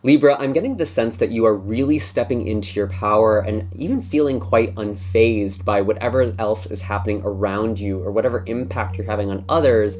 Libra, I'm getting the sense that you are really stepping into your power and even feeling quite unfazed by whatever else is happening around you or whatever impact you're having on others.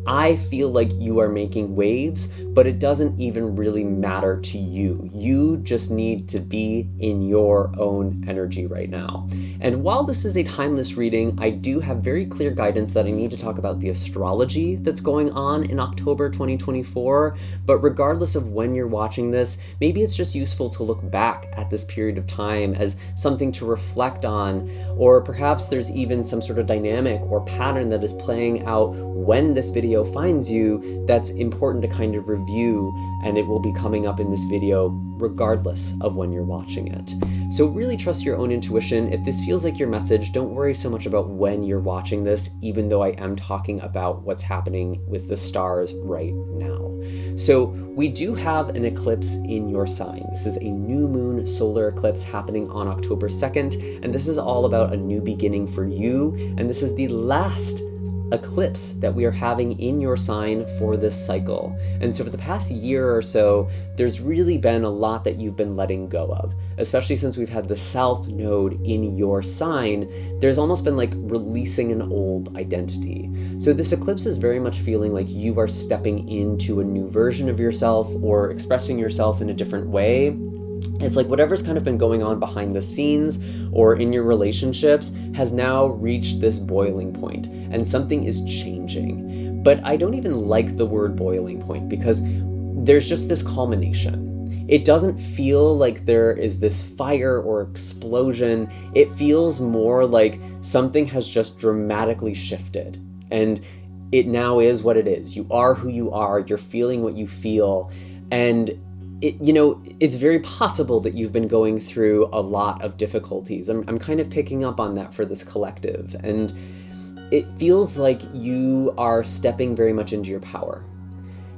I feel like you are making waves, but it doesn't even really matter to you. You just need to be in your own energy right now. And while this is a timeless reading, I do have very clear guidance that I need to talk about the astrology that's going on in October 2024. But regardless of when you're watching this, maybe it's just useful to look back at this period of time as something to reflect on, or perhaps there's even some sort of dynamic or pattern that is playing out when this video finds you that's important to kind of review, and it will be coming up in this video regardless of when you're watching it. So really trust your own intuition. If this feels like your message, don't worry so much about when you're watching this, even though I am talking about what's happening with the stars right now. So we do have an eclipse in your sign. This is a new moon solar eclipse happening on October 2nd, and this is all about a new beginning for you, and this is the last eclipse that we are having in your sign for this cycle. And so for the past year or so, there's really been a lot that you've been letting go of, especially since we've had the South Node in your sign. There's almost been like releasing an old identity. So this eclipse is very much feeling like you are stepping into a new version of yourself or expressing yourself in a different way. It's like whatever's kind of been going on behind the scenes or in your relationships has now reached this boiling point, and something is changing. But I don't even like the word boiling point because there's just this culmination. It doesn't feel like there is this fire or explosion. It feels more like something has just dramatically shifted, and it now is what it is. You are who you are, you're feeling what you feel, and it's very possible that you've been going through a lot of difficulties. I'm kind of picking up on that for this collective, and it feels like you are stepping very much into your power.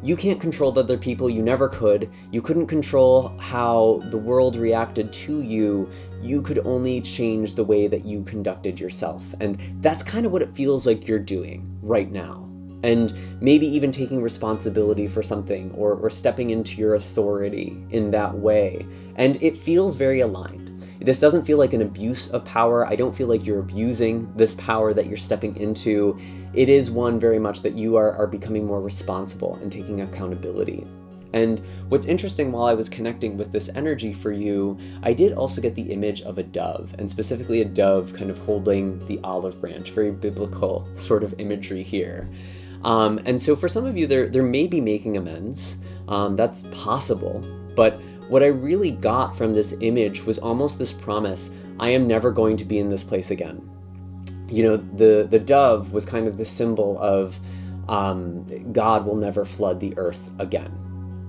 You can't control the other people, you never could. You couldn't control how the world reacted to you. You could only change the way that you conducted yourself. And that's kind of what it feels like you're doing right now. And maybe even taking responsibility for something or stepping into your authority in that way. And it feels very aligned. This doesn't feel like an abuse of power. I don't feel like you're abusing this power that you're stepping into. It is one very much that you are becoming more responsible and taking accountability. And what's interesting, while I was connecting with this energy for you, I did also get the image of a dove, and specifically a dove kind of holding the olive branch, very biblical sort of imagery here. And so for some of you, there may be making amends. That's possible. But what I really got from this image was almost this promise: I am never going to be in this place again. The dove was kind of the symbol of God will never flood the earth again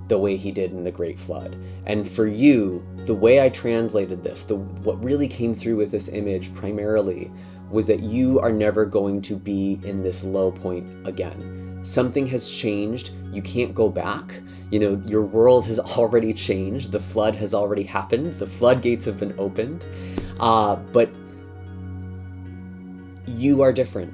the way he did in the Great Flood. And for you, the way I translated this, what really came through with this image primarily was that you are never going to be in this low point again. Something has changed. You can't go back. Your world has already changed. The flood has already happened. The floodgates have been opened. But you are different.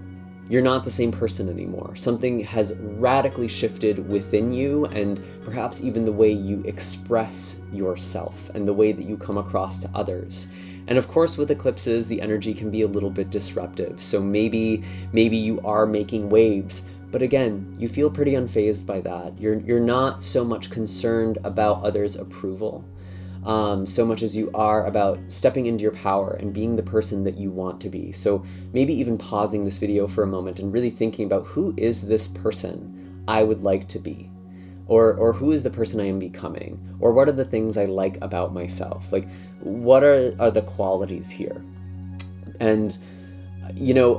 You're not the same person anymore. Something has radically shifted within you, and perhaps even the way you express yourself and the way that you come across to others. And of course, with eclipses, the energy can be a little bit disruptive. So maybe you are making waves, but again, you feel pretty unfazed by that. You're not so much concerned about others' approval, so much as you are about stepping into your power and being the person that you want to be. So maybe even pausing this video for a moment and really thinking about, who is this person I would like to be? Or who is the person I am becoming? Or what are the things I like about myself? Like, what are the qualities here? And,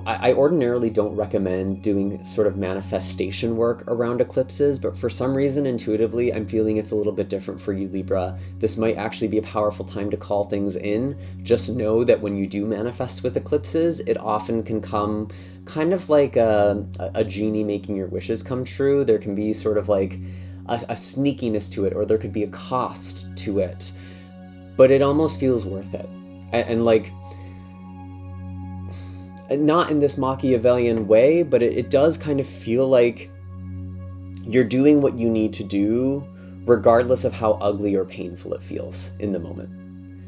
I ordinarily don't recommend doing sort of manifestation work around eclipses, but for some reason, intuitively, I'm feeling it's a little bit different for you, Libra. This might actually be a powerful time to call things in. Just know that when you do manifest with eclipses, it often can come kind of like a genie making your wishes come true. There can be sort of like a sneakiness to it, or there could be a cost to it, but it almost feels worth it. And like, not in this Machiavellian way, but it does kind of feel like you're doing what you need to do regardless of how ugly or painful it feels in the moment.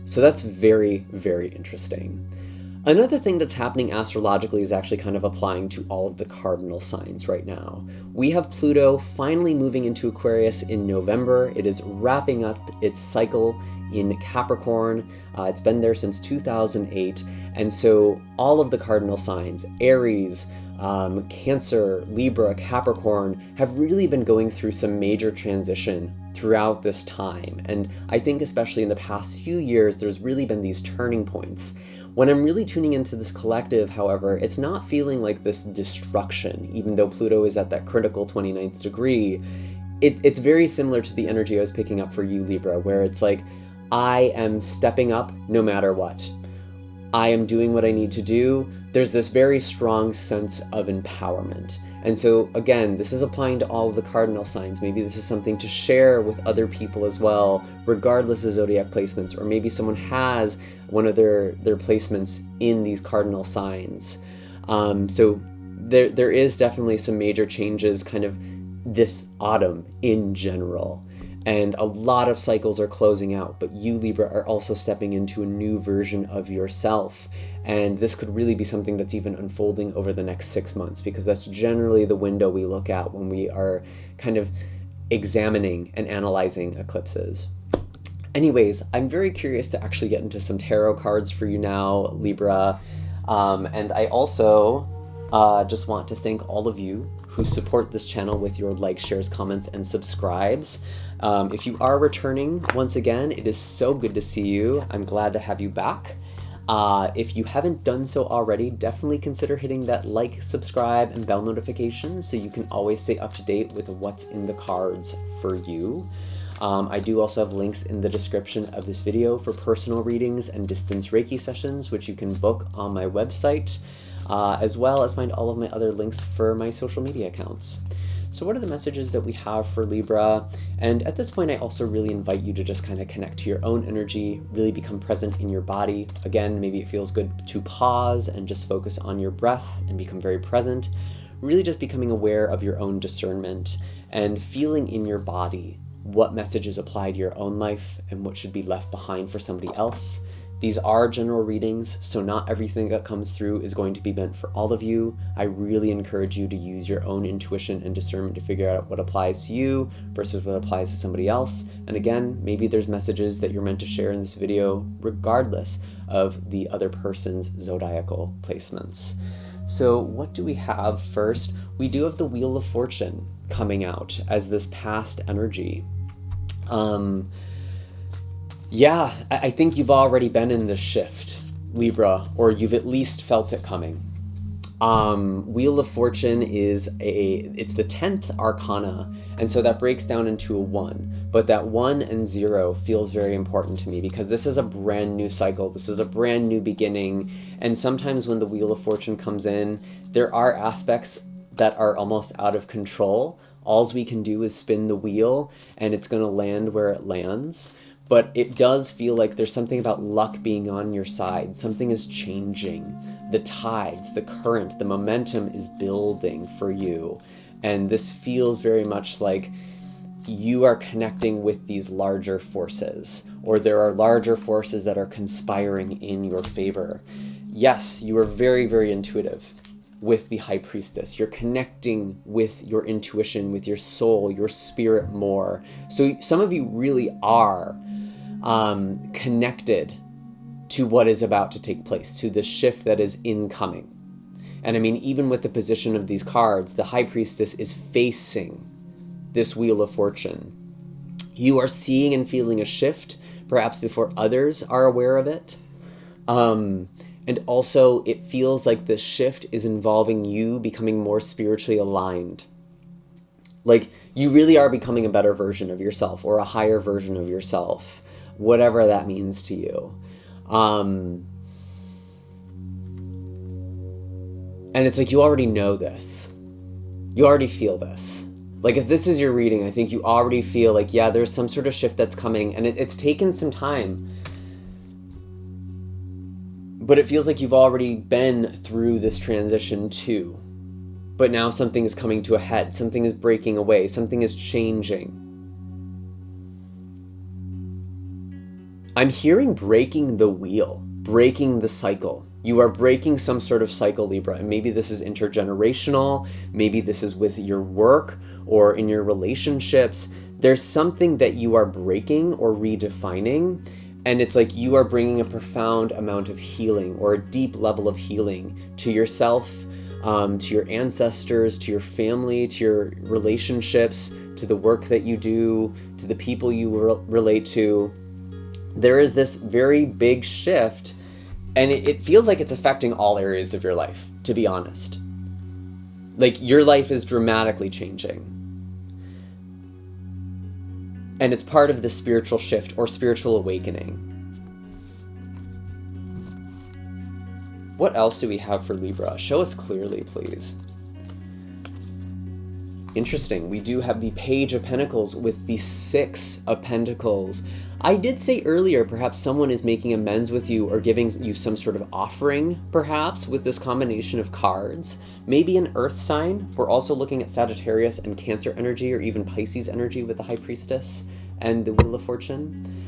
So that's very, very interesting. Another thing that's happening astrologically is actually kind of applying to all of the cardinal signs right now. We have Pluto finally moving into Aquarius in November. It is wrapping up its cycle in Capricorn. It's been there since 2008. And so all of the cardinal signs, Aries, Cancer, Libra, Capricorn, have really been going through some major transition throughout this time. And I think especially in the past few years, there's really been these turning points. When I'm really tuning into this collective, however, it's not feeling like this destruction, even though Pluto is at that critical 29th degree. It's very similar to the energy I was picking up for you, Libra, where it's like, I am stepping up no matter what. I am doing what I need to do. There's this very strong sense of empowerment. And so again, this is applying to all of the cardinal signs. Maybe this is something to share with other people as well, regardless of zodiac placements, or maybe someone has one of their placements in these cardinal signs. So there is definitely some major changes kind of this autumn in general. And a lot of cycles are closing out, but you, Libra, are also stepping into a new version of yourself. And this could really be something that's even unfolding over the next 6 months, because that's generally the window we look at when we are kind of examining and analyzing eclipses. Anyways, I'm very curious to actually get into some tarot cards for you now, Libra. And I also just want to thank all of you who support this channel with your likes, shares, comments, and subscribes. If you are returning, once again, it is so good to see you. I'm glad to have you back. If you haven't done so already, definitely consider hitting that like, subscribe, and bell notification so you can always stay up to date with what's in the cards for you. I do also have links in the description of this video for personal readings and distance Reiki sessions, which you can book on my website, as well as find all of my other links for my social media accounts. So what are the messages that we have for Libra? And at this point, I also really invite you to just kind of connect to your own energy, really become present in your body. Again, maybe it feels good to pause and just focus on your breath and become very present. Really just becoming aware of your own discernment and feeling in your body what messages apply to your own life and what should be left behind for somebody else. These are general readings, so not everything that comes through is going to be meant for all of you. I really encourage you to use your own intuition and discernment to figure out what applies to you versus what applies to somebody else. And again, maybe there's messages that you're meant to share in this video regardless of the other person's zodiacal placements. So what do we have first? We do have the Wheel of Fortune coming out as this past energy. Yeah, I think you've already been in this shift, Libra, or you've at least felt it coming. Wheel of Fortune it's the 10th arcana, and so that breaks down into a 1. But that 1 and 0 feels very important to me because this is a brand new cycle. This is a brand new beginning. And sometimes when the Wheel of Fortune comes in, there are aspects that are almost out of control. All we can do is spin the wheel and it's going to land where it lands. But it does feel like there's something about luck being on your side. Something is changing. The tides, the current, the momentum is building for you. And this feels very much like you are connecting with these larger forces, or there are larger forces that are conspiring in your favor. Yes, you are very, very intuitive with the High Priestess. You're connecting with your intuition, with your soul, your spirit more. So some of you really are connected to what is about to take place, to the shift that is incoming. And I mean, even with the position of these cards, the High Priestess is facing this Wheel of Fortune. You are seeing and feeling a shift, perhaps before others are aware of it. And also, it feels like this shift is involving you becoming more spiritually aligned. Like, you really are becoming a better version of yourself, or a higher version of yourself, whatever that means to you. And it's like you already know this. You already feel this. Like, if this is your reading, I think you already feel like, yeah, there's some sort of shift that's coming, and it's taken some time. But it feels like you've already been through this transition too. But now something is coming to a head. Something is breaking away. Something is changing. I'm hearing breaking the wheel, breaking the cycle. You are breaking some sort of cycle, Libra, and maybe this is intergenerational, maybe this is with your work or in your relationships. There's something that you are breaking or redefining, and it's like you are bringing a profound amount of healing or a deep level of healing to yourself, to your ancestors, to your family, to your relationships, to the work that you do, to the people you relate to. There is this very big shift, and it feels like it's affecting all areas of your life, to be honest. Like, your life is dramatically changing. And it's part of the spiritual shift or spiritual awakening. What else do we have for Libra? Show us clearly, please. Interesting. We do have the Page of Pentacles with the Six of Pentacles. I did say earlier, perhaps someone is making amends with you or giving you some sort of offering, perhaps, with this combination of cards. Maybe an earth sign. We're also looking at Sagittarius and Cancer energy, or even Pisces energy with the High Priestess and the Wheel of Fortune.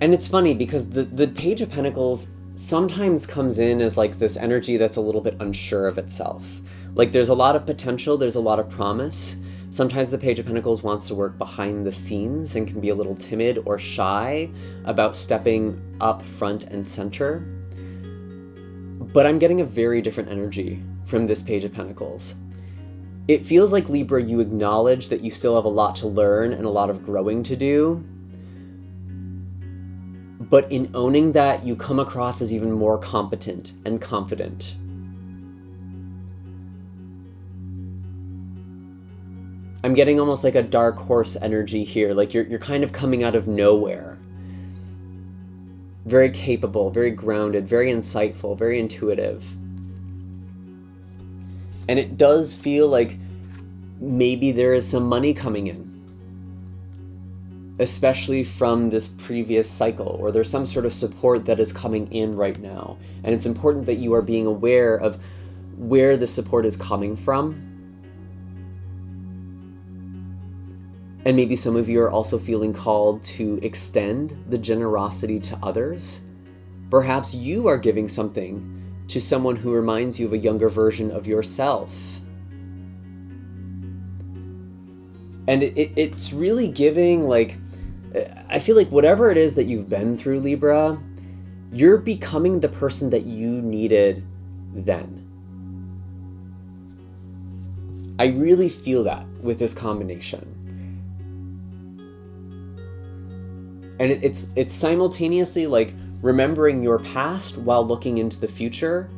And it's funny because the Page of Pentacles sometimes comes in as like this energy that's a little bit unsure of itself. Like, there's a lot of potential, there's a lot of promise. Sometimes the Page of Pentacles wants to work behind the scenes and can be a little timid or shy about stepping up front and center. But I'm getting a very different energy from this Page of Pentacles. It feels like, Libra, you acknowledge that you still have a lot to learn and a lot of growing to do. But in owning that, you come across as even more competent and confident. I'm getting almost like a dark horse energy here. Like you're kind of coming out of nowhere. Very capable, very grounded, very insightful, very intuitive. And it does feel like maybe there is some money coming in, especially from this previous cycle, or there's some sort of support that is coming in right now. And it's important that you are being aware of where the support is coming from. And maybe some of you are also feeling called to extend the generosity to others. Perhaps you are giving something to someone who reminds you of a younger version of yourself. And it's really giving, like, I feel like whatever it is that you've been through, Libra, you're becoming the person that you needed then. I really feel that with this combination. And it's simultaneously like remembering your past while looking into the future.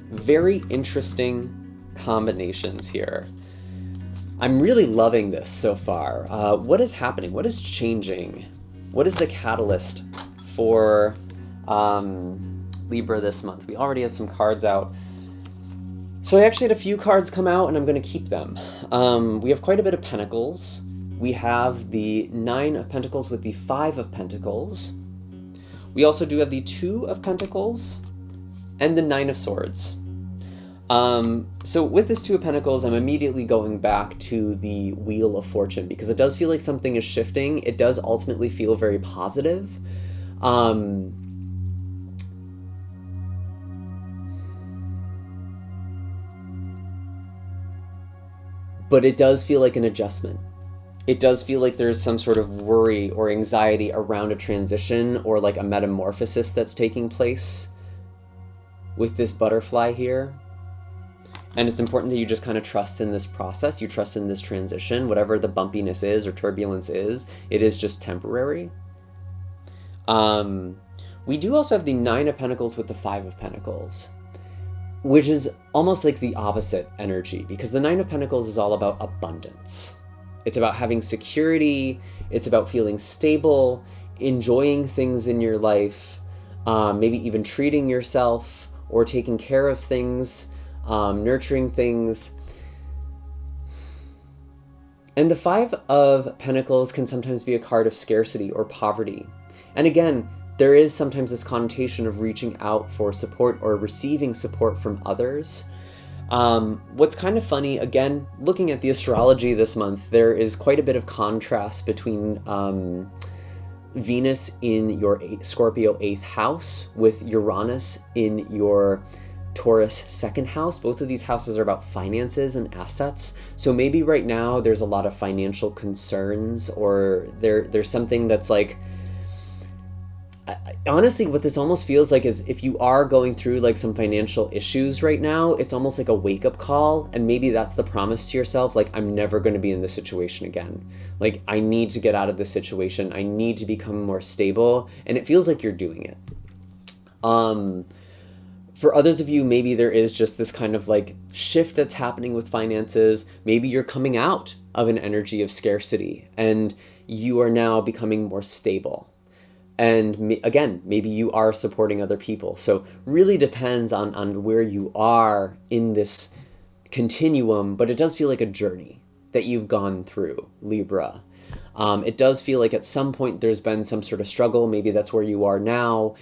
Very interesting combinations here. I'm really loving this so far. What is happening? What is changing? What is the catalyst for Libra this month? We already have some cards out. So I actually had a few cards come out, and I'm going to keep them. We have quite a bit of Pentacles. We have the Nine of Pentacles with the Five of Pentacles. We also do have the Two of Pentacles and the Nine of Swords. So with this Two of Pentacles, I'm immediately going back to the Wheel of Fortune, because it does feel like something is shifting. It does ultimately feel very positive. But it does feel like an adjustment. It does feel like there's some sort of worry or anxiety around a transition or like a metamorphosis that's taking place with this butterfly here. And it's important that you just kind of trust in this process. You trust in this transition. Whatever the bumpiness is or turbulence is, it is just temporary. We do also have the Nine of Pentacles with the Five of Pentacles, which is almost like the opposite energy, because the Nine of Pentacles is all about abundance. It's about having security. It's about feeling stable, enjoying things in your life, maybe even treating yourself or taking care of things, nurturing things. And the Five of Pentacles can sometimes be a card of scarcity or poverty. And again, there is sometimes this connotation of reaching out for support or receiving support from others. What's kind of funny, again, looking at the astrology this month, there is quite a bit of contrast between Venus in your Scorpio 8th house with Uranus in your Taurus 2nd house. Both of these houses are about finances and assets. So maybe right now there's a lot of financial concerns, or there's something that's like, honestly, what this almost feels like is if you are going through like some financial issues right now, it's almost like a wake-up call, and maybe that's the promise to yourself, like, I'm never going to be in this situation again. Like, I need to get out of this situation. I need to become more stable, and it feels like you're doing it. For others of you, maybe there is just this kind of like shift that's happening with finances. Maybe you're coming out of an energy of scarcity and you are now becoming more stable. And again, maybe you are supporting other people. So really depends on where you are in this continuum, but it does feel like a journey that you've gone through, Libra. It does feel like at some point there's been some sort of struggle. Maybe that's where you are now.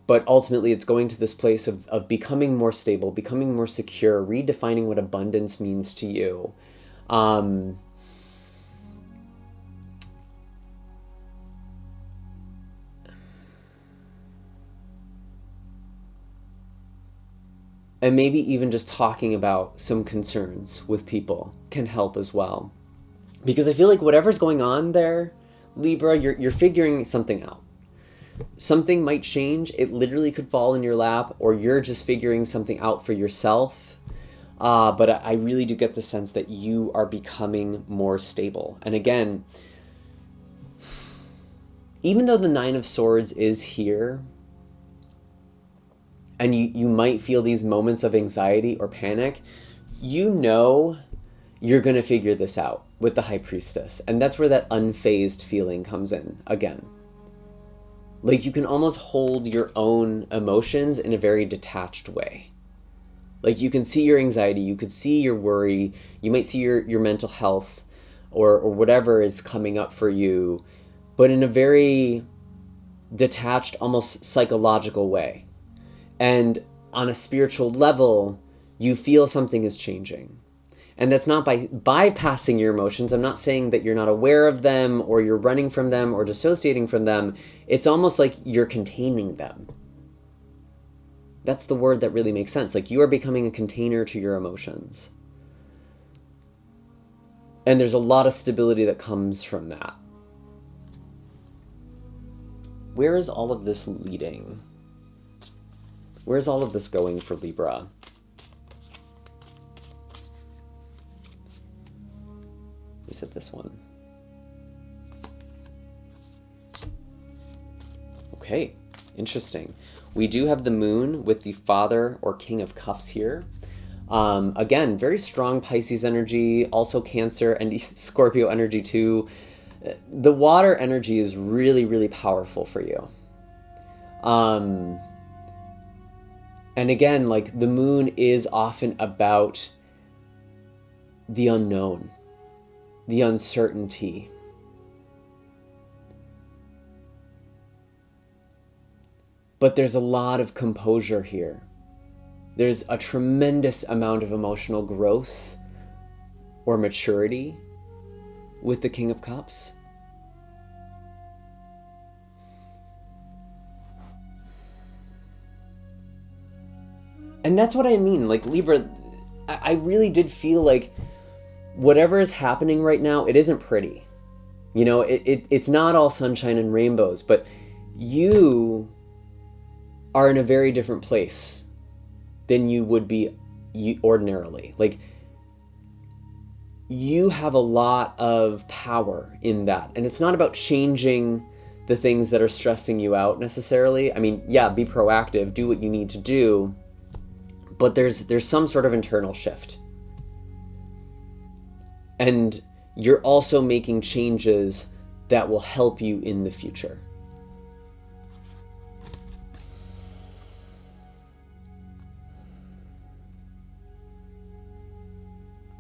But ultimately it's going to this place of becoming more stable, becoming more secure, redefining what abundance means to you. And maybe even just talking about some concerns with people can help as well. Because I feel like whatever's going on there, Libra, you're figuring something out. Something might change. It literally could fall in your lap, or you're just figuring something out for yourself. But I really do get the sense that you are becoming more stable. And again, even though the 9 of Swords is here, and you might feel these moments of anxiety or panic, you know you're going to figure this out with the High Priestess. And that's where that unfazed feeling comes in again. Like, you can almost hold your own emotions in a very detached way. Like, you can see your anxiety, you could see your worry, you might see your mental health or whatever is coming up for you, but in a very detached, almost psychological way. And on a spiritual level, you feel something is changing. And that's not by bypassing your emotions. I'm not saying that you're not aware of them or you're running from them or dissociating from them. It's almost like you're containing them. That's the word that really makes sense. Like, you are becoming a container to your emotions. And there's a lot of stability that comes from that. Where is all of this leading? Where's all of this going for Libra? Is it this one? Okay, interesting. We do have the moon with the Father or King of Cups here. Again, very strong Pisces energy, also Cancer and Scorpio energy too. The water energy is really, really powerful for you. And again, like, the moon is often about the unknown, the uncertainty. But there's a lot of composure here. There's a tremendous amount of emotional growth or maturity with the King of Cups. And that's what I mean. Like, Libra, I really did feel like whatever is happening right now, it isn't pretty. You know, it's not all sunshine and rainbows, but you are in a very different place than you would be ordinarily. Like, you have a lot of power in that. And it's not about changing the things that are stressing you out necessarily. I mean, yeah, be proactive, do what you need to do. But there's some sort of internal shift. And you're also making changes that will help you in the future.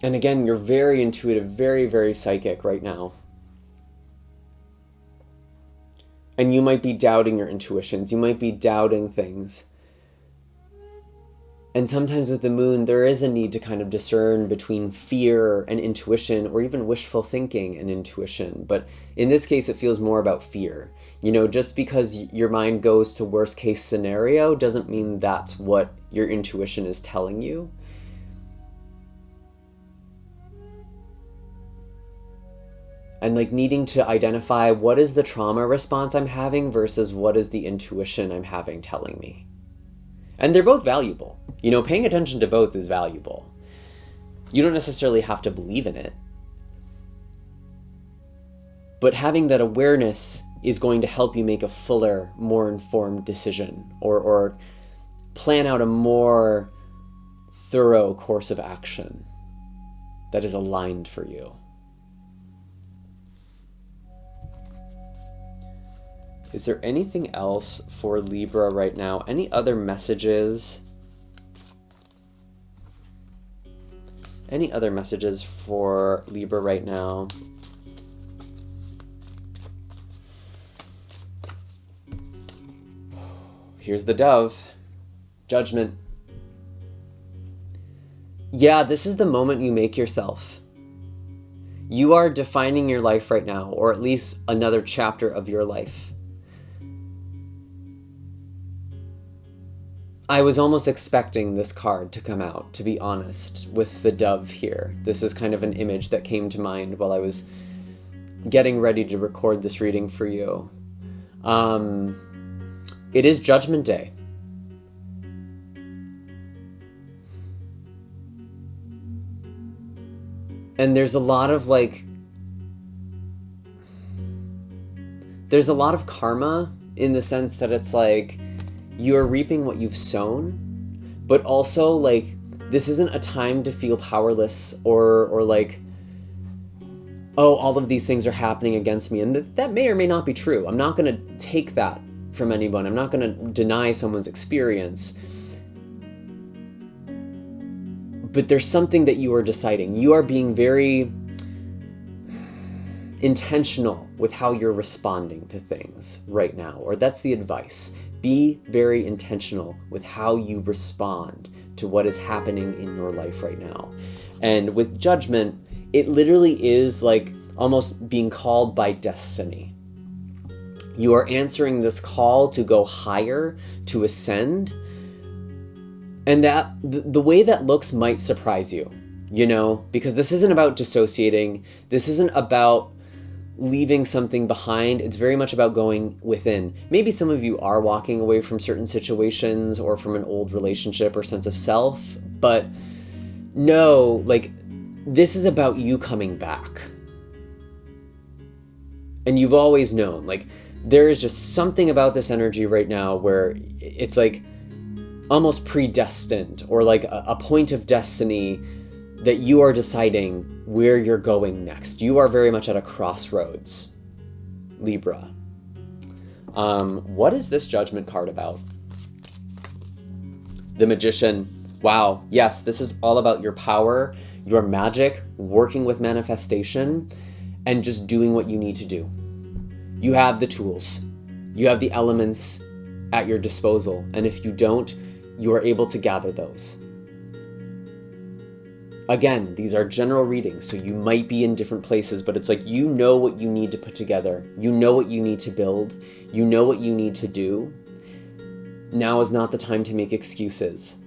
And again, you're very intuitive, very, very psychic right now. And you might be doubting your intuitions. You might be doubting things. And sometimes with the moon, there is a need to kind of discern between fear and intuition, or even wishful thinking and intuition. But in this case, it feels more about fear. You know, just because your mind goes to worst case scenario doesn't mean that's what your intuition is telling you. And like needing to identify what is the trauma response I'm having versus what is the intuition I'm having telling me. And they're both valuable. You know, paying attention to both is valuable. You don't necessarily have to believe in it. But having that awareness is going to help you make a fuller, more informed decision, or plan out a more thorough course of action that is aligned for you. Is there anything else for Libra right now? Any other messages? Any other messages for Libra right now? Here's the dove. Judgment. Yeah, this is the moment you make yourself. You are defining your life right now, or at least another chapter of your life. I was almost expecting this card to come out, to be honest, with the dove here. This is kind of an image that came to mind while I was getting ready to record this reading for you. It is Judgment Day. And there's a lot of there's a lot of karma in the sense that it's like, you're reaping what you've sown, but also like, this isn't a time to feel powerless or like, oh, all of these things are happening against me. And that may or may not be true. I'm not going to take that from anyone. I'm not going to deny someone's experience. But there's something that you are deciding. You are being very intentional with how you're responding to things right now, or that's the advice. Be very intentional with how you respond to what is happening in your life right now. And with Judgment, it literally is like almost being called by destiny. You are answering this call to go higher, to ascend. And that the way that looks might surprise you, you know, because this isn't about dissociating. This isn't about leaving something behind. It's very much about going within. Maybe some of you are walking away from certain situations or from an old relationship or sense of self, but no, like, this is about you coming back. And you've always known, like, there is just something about this energy right now where it's like almost predestined, or like a point of destiny that you are deciding where you're going next. You are very much at a crossroads, Libra. What is this Judgment card about? The Magician. Wow. Yes, this is all about your power, your magic, working with manifestation, and just doing what you need to do. You have the tools. You have the elements at your disposal. And if you don't, you are able to gather those. Again, these are general readings, so you might be in different places, but it's like, you know what you need to put together. You know what you need to build. You know what you need to do. Now is not the time to make excuses.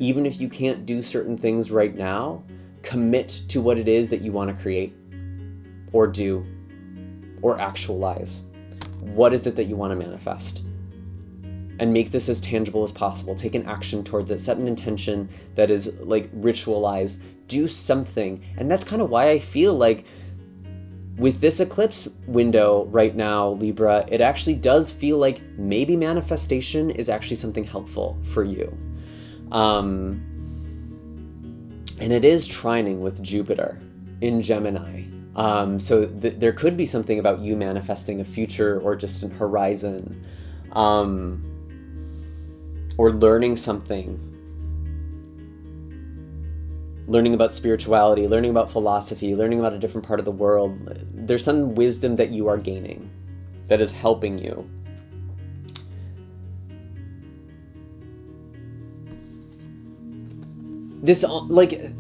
Even if you can't do certain things right now, commit to what it is that you want to create or do or actualize. What is it that you want to manifest? And make this as tangible as possible. Take an action towards it. Set an intention that is like ritualized. Do something. And that's kind of why I feel like with this eclipse window right now, Libra, it actually does feel like maybe manifestation is actually something helpful for you. And it is trining with Jupiter in Gemini. So there could be something about you manifesting a future or distant horizon. Or learning something. Learning about spirituality, learning about philosophy, learning about a different part of the world. There's some wisdom that you are gaining. that is helping you. This, like,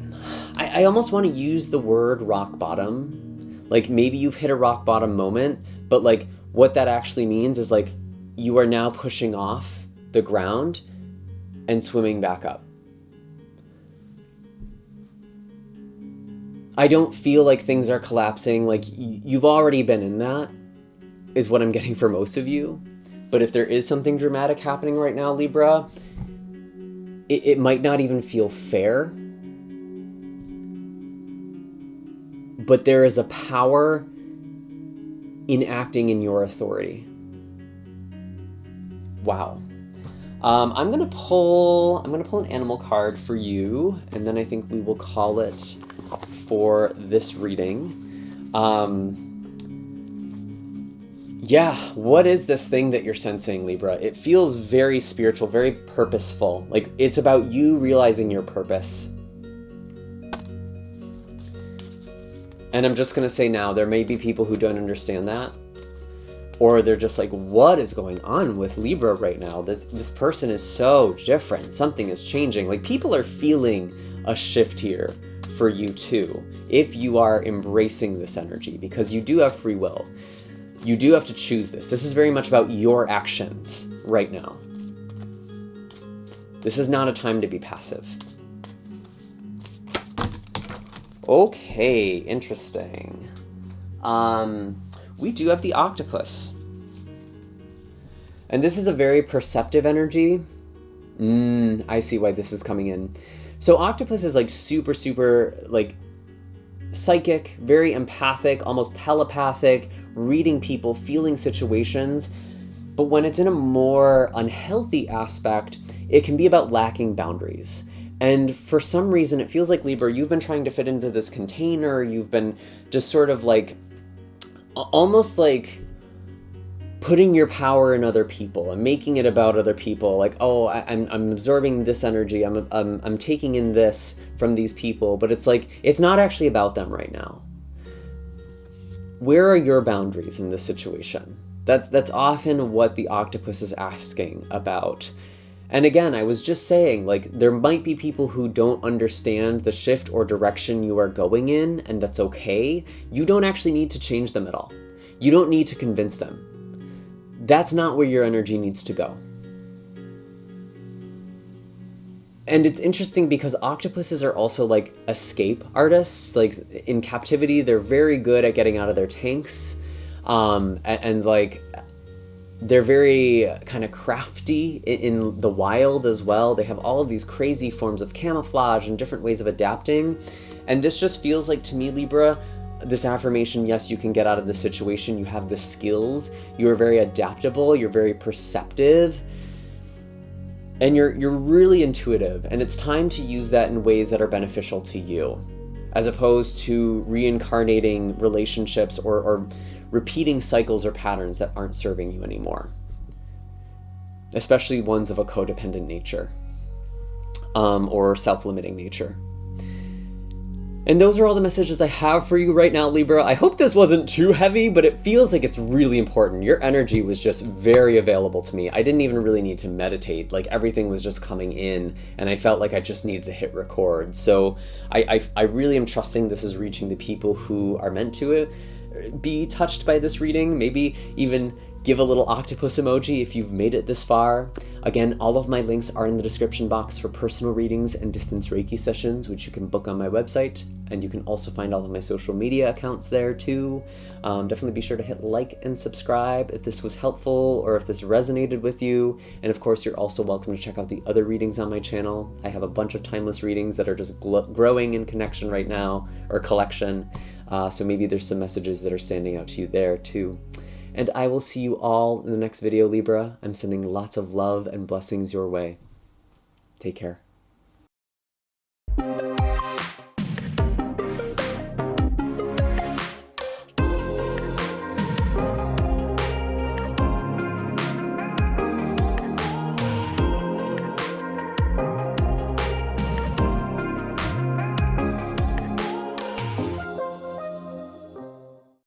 I almost want to use the word rock bottom. Like, maybe you've hit a rock bottom moment, but like what that actually means is like you are now pushing off the ground and swimming back up. I don't feel like things are collapsing. Like, you've already been in that, is what I'm getting for most of you. But if there is something dramatic happening right now, Libra, it might not even feel fair. But there is a power in acting in your authority. Wow. I'm gonna pull an animal card for you, and then I think we will call it for this reading. Yeah, what is this thing that you're sensing, Libra? It feels very spiritual, very purposeful. Like, it's about you realizing your purpose. And I'm just gonna say now, there may be people who don't understand that. Or they're just like, what is going on with Libra right now? This person is so different. Something is changing. Like, people are feeling a shift here for you too, if you are embracing this energy, because you do have free will. You do have to choose this. This is very much about your actions right now. This is not a time to be passive. Okay, interesting. We do have the octopus. And this is a very perceptive energy. I see why this is coming in. So octopus is like super, like psychic, very empathic, almost telepathic, reading people, feeling situations. But when it's in a more unhealthy aspect, it can be about lacking boundaries. And for some reason, it feels like, Libra, you've been trying to fit into this container. You've been just sort of like, almost like putting your power in other people and making it about other people. Like, oh, I'm absorbing this energy. I'm taking in this from these people. But it's like, it's not actually about them right now. Where are your boundaries in this situation? That's often what the octopus is asking about. And again, I was just saying, like, there might be people who don't understand the shift or direction you are going in, and that's okay. You don't actually need to change them at all. You don't need to convince them. That's not where your energy needs to go. And it's interesting because octopuses are also like escape artists. Like, in captivity, they're very good at getting out of their tanks. And like, they're very kind of crafty in the wild as well. They have all of these crazy forms of camouflage and different ways of adapting. And this just feels like, to me, Libra, this affirmation, yes, you can get out of this situation. You have the skills. You're very adaptable. You're very perceptive. And you're really intuitive. And it's time to use that in ways that are beneficial to you, as opposed to reincarnating relationships or repeating cycles or patterns that aren't serving you anymore, especially ones of a codependent nature or self-limiting nature. And those are all the messages I have for you right now, Libra. I hope this wasn't too heavy, but it feels like it's really important. Your energy was just very available to me. I didn't even really need to meditate. Like, everything was just coming in, and I felt like I just needed to hit record. So I really am trusting this is reaching the people who are meant to be touched by this reading. Maybe even give a little octopus emoji if you've made it this far. Again, all of my links are in the description box for personal readings and distance Reiki sessions, which you can book on my website. And you can also find all of my social media accounts there too. Definitely be sure to hit like and subscribe if this was helpful or if this resonated with you. And of course, you're also welcome to check out the other readings on my channel. I have a bunch of timeless readings that are just growing in connection right now, or collection. So maybe there's some messages that are standing out to you there too. And I will see you all in the next video, Libra. I'm sending lots of love and blessings your way. Take care.